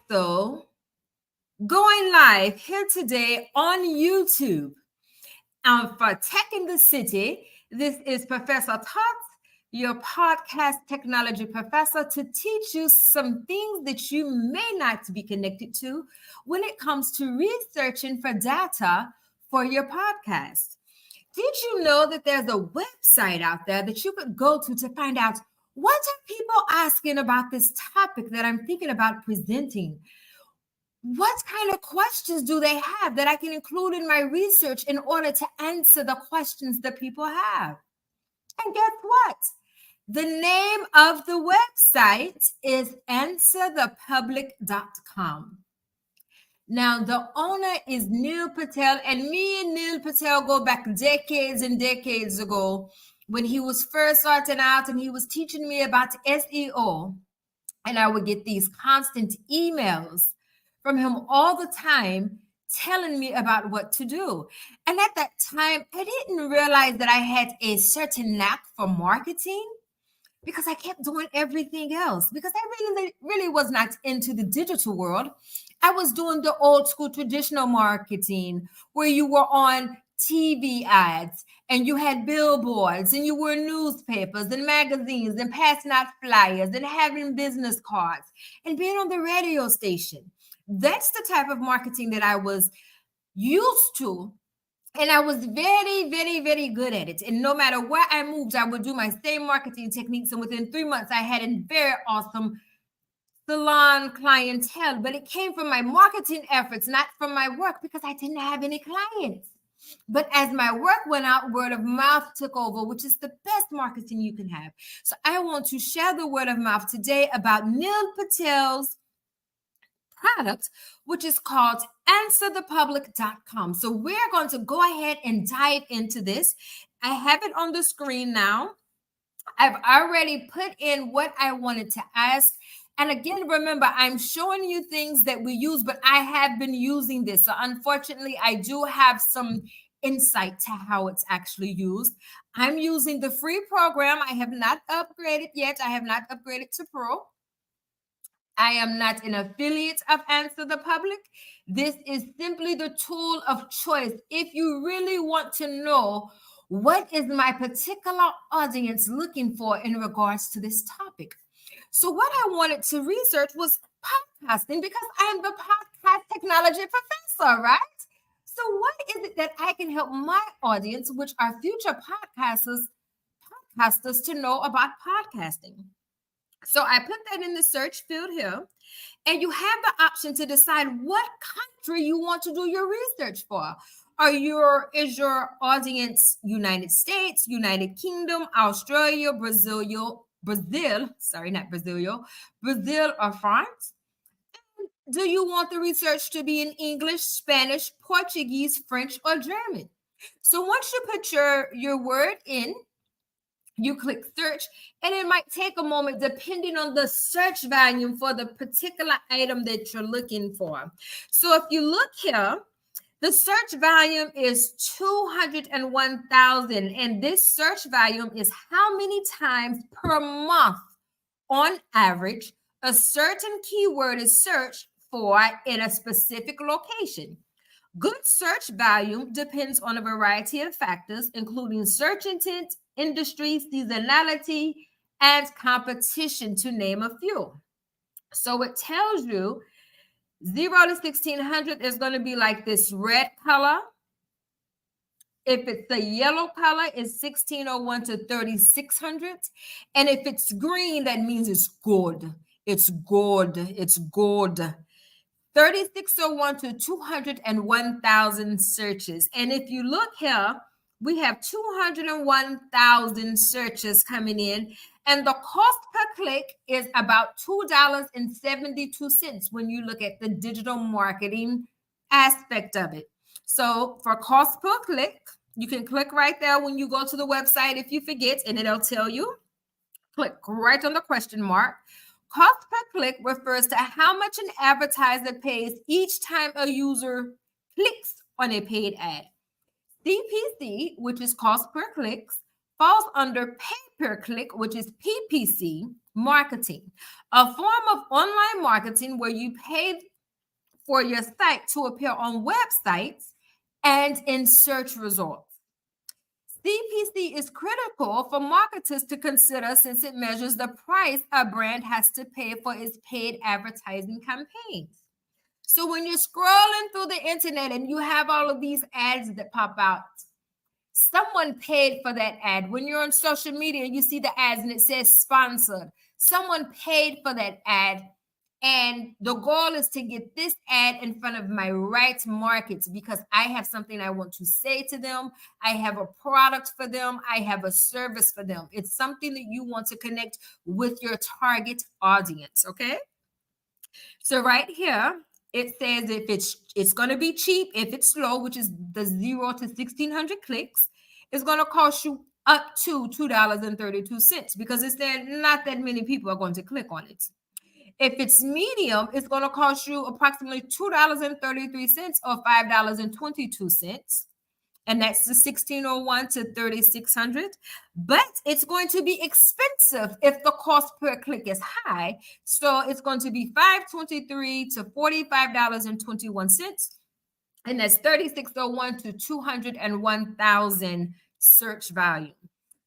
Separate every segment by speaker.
Speaker 1: though, going live here today on YouTube. For Tech in the City, this is Professor TOT, your podcast technology professor, to teach you some things that you may not be connected to when it comes to researching for data for your podcast. Did you know that there's a website out there that you could go to find out what are people asking about this topic that I'm thinking about presenting? What kind of questions do they have that I can include in my research in order to answer the questions that people have? And guess what? The name of the website is answerthepublic.com. Now, the owner is Neil Patel, and me and Neil Patel go back decades and decades ago when he was first starting out and he was teaching me about SEO. And I would get these constant emails from him all the time telling me about what to do. And at that time, I didn't realize that I had a certain knack for marketing because I kept doing everything else because I really was not into the digital world. I was doing the old school traditional marketing where you were on TV ads and you had billboards and you were in newspapers and magazines and passing out flyers and having business cards and being on the radio station. That's the type of marketing that I was used to. And I was very, very, very good at it. And no matter where I moved, I would do my same marketing techniques. And within 3 months, I had a very awesome salon clientele. But it came from my marketing efforts, not from my work, because I didn't have any clients. But as my work went out, word of mouth took over, which is the best marketing you can have. So I want to share the word of mouth today about Neil Patel's product, which is called answerthepublic.com. So we're going to go ahead and dive into this. I have it on the screen now. I've already put in what I wanted to ask. And again, remember, I'm showing you things that we use, but I have been using this. So unfortunately, I do have some insight to how it's actually used. I'm using the free program. I have not upgraded yet. I have not upgraded to Pro. I am not an affiliate of Answer the Public. This is simply the tool of choice. If you really want to know what is my particular audience looking for in regards to this topic. So what I wanted to research was podcasting because I am the podcast technology professor, right? So what is it that I can help my audience, which are future podcasters to know about podcasting? So I put that in the search field here, and you have the option to decide what country you want to do your research for. Is your audience United States, United Kingdom, Australia, Brazil, or France? Do you want the research to be in English, Spanish, Portuguese, French, or German? So once you put your word in, you click search, and it might take a moment depending on the search volume for the particular item that you're looking for. So if you look here, the search volume is 201,000, and this search volume is how many times per month on average a certain keyword is searched for in a specific location. Good search volume depends on a variety of factors, including search intent, industry, seasonality, and competition, to name a few. So it tells you 0 to 1600 is going to be like this red color. If it's the yellow color, it's 1601 to 3600. And if it's green, that means it's good. It's good. It's good. 3601 to 201,000 searches. And if you look here, we have 201,000 searches coming in, and the cost per click is about $2.72 when you look at the digital marketing aspect of it. So for cost per click, you can click right there when you go to the website if you forget, and it'll tell you. Click right on the question mark. Cost per click refers to how much an advertiser pays each time a user clicks on a paid ad. CPC, which is cost per clicks, falls under pay per click, which is PPC marketing, a form of online marketing where you pay for your site to appear on websites and in search results. CPC is critical for marketers to consider since it measures the price a brand has to pay for its paid advertising campaigns. So when you're scrolling through the internet and you have all of these ads that pop out, someone paid for that ad. When you're on social media, you see the ads and it says sponsored. Someone paid for that ad. And the goal is to get this ad in front of my right markets because I have something I want to say to them. I have a product for them. I have a service for them. It's something that you want to connect with your target audience, okay? So right here, it says if it's going to be cheap, if it's slow, which is the 0 to 1,600 clicks, it's going to cost you up to $2.32 because it's there not that many people are going to click on it. If it's medium, it's going to cost you approximately $2.33 or $5.22. And that's the 1601 to 3600. But it's going to be expensive if the cost per click is high. So it's going to be $5.23 to $45.21. And that's 3601 to 201,000 search volume.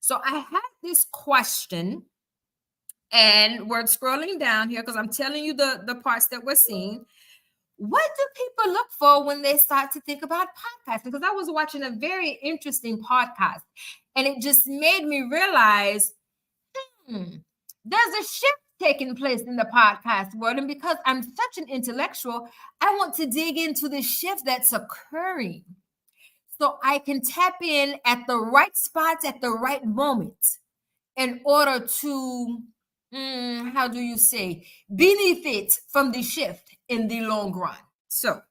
Speaker 1: So I had this question. And we're scrolling down here because I'm telling you the parts that we're seeing. What do people look for when they start to think about podcasting? Because I was watching a very interesting podcast and it just made me realize there's a shift taking place in the podcast world. And because I'm such an intellectual, I want to dig into the shift that's occurring so I can tap in at the right spots at the right moment in order to how do you say, benefit from the shift in the long run. So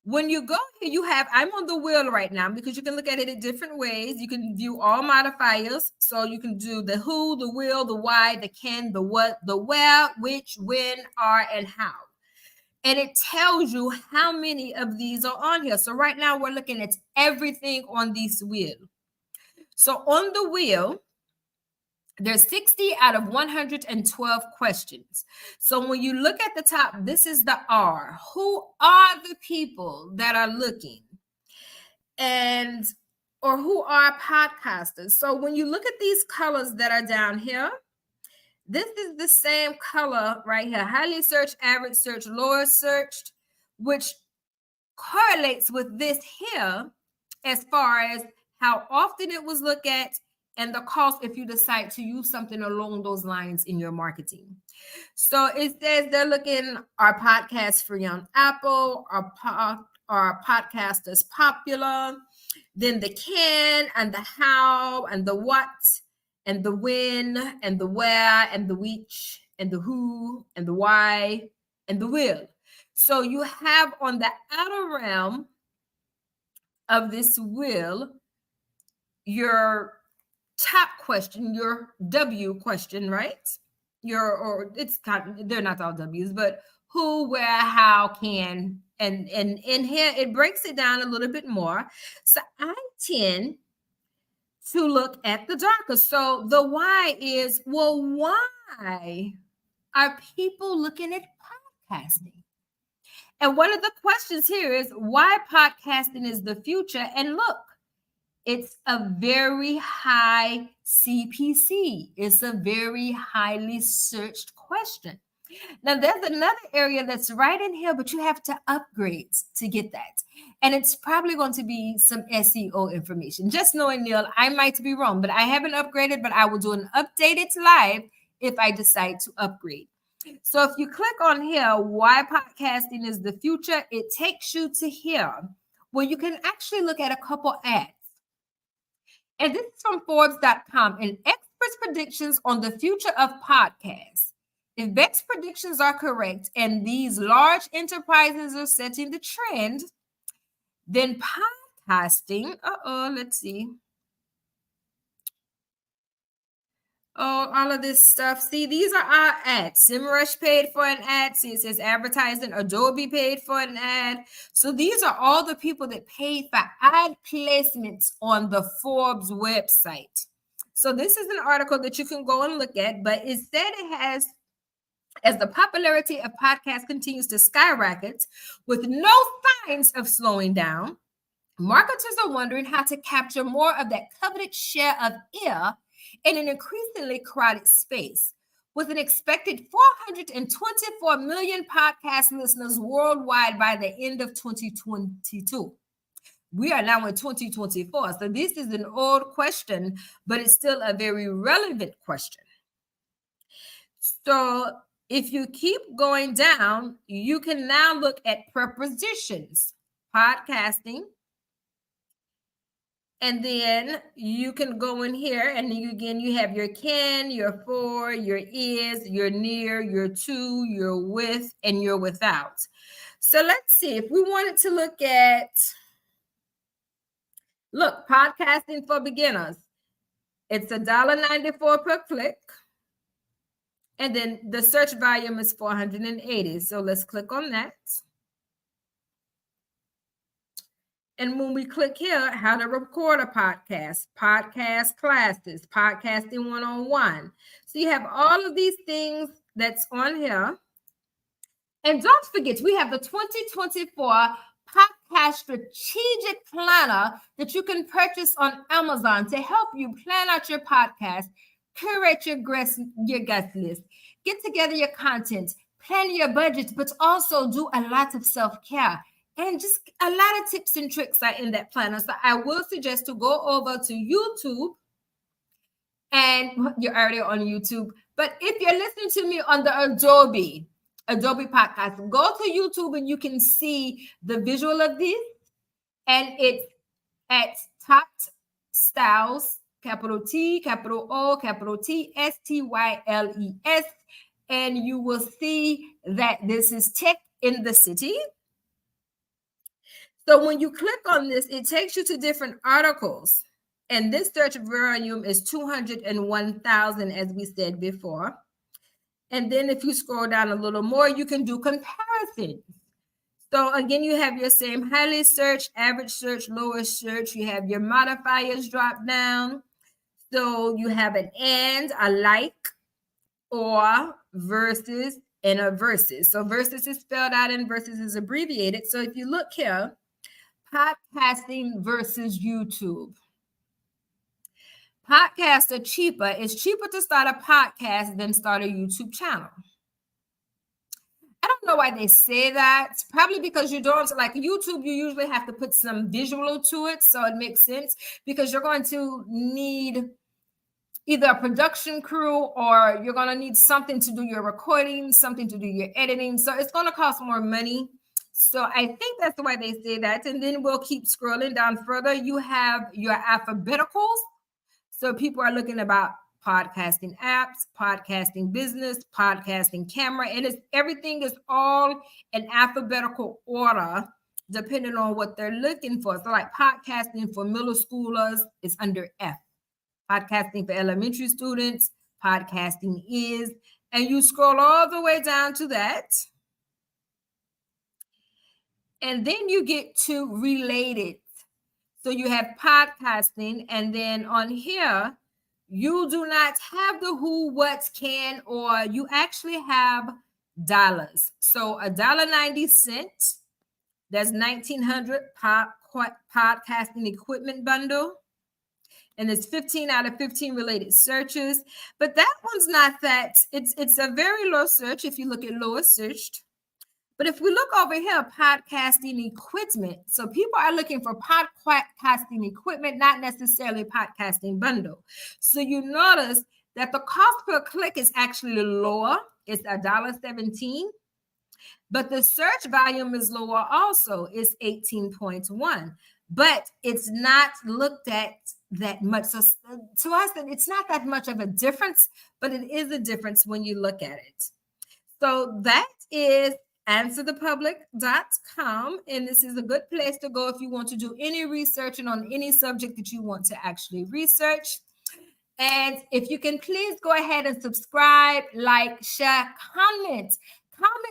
Speaker 1: when you go here, you have, I'm on the wheel right now because you can look at it in different ways. You can view all modifiers. So you can do the who, the will, the why, the can, the what, the where, which, when, are, and how. And it tells you how many of these are on here. So right now we're looking at everything on this wheel. So on the wheel, there's 60 out of 112 questions. So when you look at the top, this is the R. Who are the people that are looking? Or who are podcasters? So when you look at these colors that are down here, this is the same color right here. Highly searched, average search, lower searched, which correlates with this here as far as how often it was looked at and the cost if you decide to use something along those lines in your marketing. So it says they're looking, are podcasts free on Apple? Are podcasters popular? Then the can and the how and the what and the when and the where and the which and the who and the why and the will. So you have on the outer realm of this will your top question, your W question, right? They're not all W's, but who, where, how, can, and in here it breaks it down a little bit more. So I tend to look at the darker. So the why is, well, why are people looking at podcasting? And one of the questions here is why podcasting is the future. And look, it's a very high CPC. It's a very highly searched question. Now, there's another area that's right in here, but you have to upgrade to get that. And it's probably going to be some SEO information. Just knowing, Neil, I might be wrong, but I haven't upgraded, but I will do an updated live if I decide to upgrade. So if you click on here, why podcasting is the future, it takes you to here where you can actually look at a couple ads. And this is from Forbes.com, and experts' predictions on the future of podcasts. If Beck's predictions are correct and these large enterprises are setting the trend, then podcasting, let's see. Oh, all of this stuff. See, these are our ads. SEMrush paid for an ad. See, it says advertising. Adobe paid for an ad. So these are all the people that paid for ad placements on the Forbes website. So this is an article that you can go and look at, but it said it has, as the popularity of podcasts continues to skyrocket with no signs of slowing down, marketers are wondering how to capture more of that coveted share of ear in an increasingly crowded space. With an expected 424 million podcast listeners worldwide by the end of 2022. We are now in 2024. So this is an old question, but it's still a very relevant question. So if you keep going down, you can now look at prepositions, podcasting. And then you can go in here and you have your can, your for, your is, your near, your to, your with, and your without. So let's see if we wanted to look at, podcasting for beginners. It's $1.94 per click. And then the search volume is 480. So let's click on that. And when we click here, how to record a podcast, podcast classes, podcasting one-on-one. So you have all of these things that's on here. And don't forget, we have the 2024 Podcast Strategic Planner that you can purchase on Amazon to help you plan out your podcast, curate your guest list, get together your content, plan your budget, but also do a lot of self-care. And just a lot of tips and tricks are in that planner. So I will suggest to go over to YouTube, and you're already on YouTube. But if you're listening to me on the Adobe podcast, go to YouTube and you can see the visual of this. And it's at TOT Styles, capital T, capital O, capital T, STYLES. And you will see that this is Tech in the City. So when you click on this, it takes you to different articles. And this search volume is 201,000, as we said before. And then if you scroll down a little more, you can do comparisons. So again, you have your same highly searched, average search, lowest search. You have your modifiers drop down. So you have an and, a like, or, versus, and a versus. So versus is spelled out and versus is abbreviated. So if you look here, podcasting versus YouTube. Podcasts are cheaper. It's cheaper to start a podcast than start a YouTube channel. I don't know why they say that. Probably because you don't, like YouTube, you usually have to put some visual to it. So it makes sense because you're going to need either a production crew or you're going to need something to do your recording, something to do your editing. So it's going to cost more money. So I think that's why they say that. And then we'll keep scrolling down further. You have your alphabeticals. So people are looking about podcasting apps, podcasting business, podcasting camera, and everything is all in alphabetical order depending on what they're looking for. So like podcasting for middle schoolers is under F. Podcasting for elementary students, podcasting is, and you scroll all the way down to that. And then you get to related. So you have podcasting, and then on here, you do not have the who, what, can, or you actually have dollars. So $1.90, that's 1,900 podcasting equipment bundle. And it's 15 out of 15 related searches. But that one's not that, it's a very low search if you look at lowest searched. But if we look over here, podcasting equipment. So people are looking for podcasting equipment, not necessarily podcasting bundle. So you notice that the cost per click is actually lower. It's $1.17. But the search volume is lower also. It's 18.1. But it's not looked at that much. So to us, it's not that much of a difference, but it is a difference when you look at it. So that is answerthepublic.com, and this is a good place to go if you want to do any researching on any subject that you want to actually research. And if you can please go ahead and subscribe, like, share, comment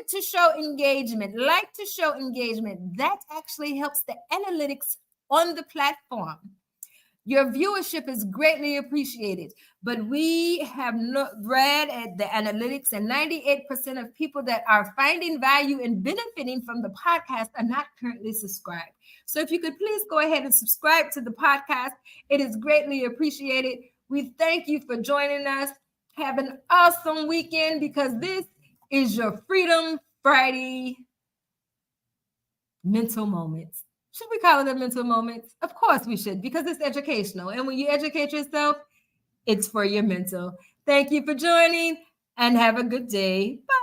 Speaker 1: to show engagement, like to show engagement. That actually helps the analytics on the platform. Your viewership is greatly appreciated, but we have read at the analytics, and 98% of people that are finding value and benefiting from the podcast are not currently subscribed. So if you could please go ahead and subscribe to the podcast, it is greatly appreciated. We thank you for joining us. Have an awesome weekend, because this is your Freedom Friday mental moments. Should we call it a mental moments? Of course we should, because it's educational. And when you educate yourself, it's for your mental. Thank you for joining, and have a good day. Bye.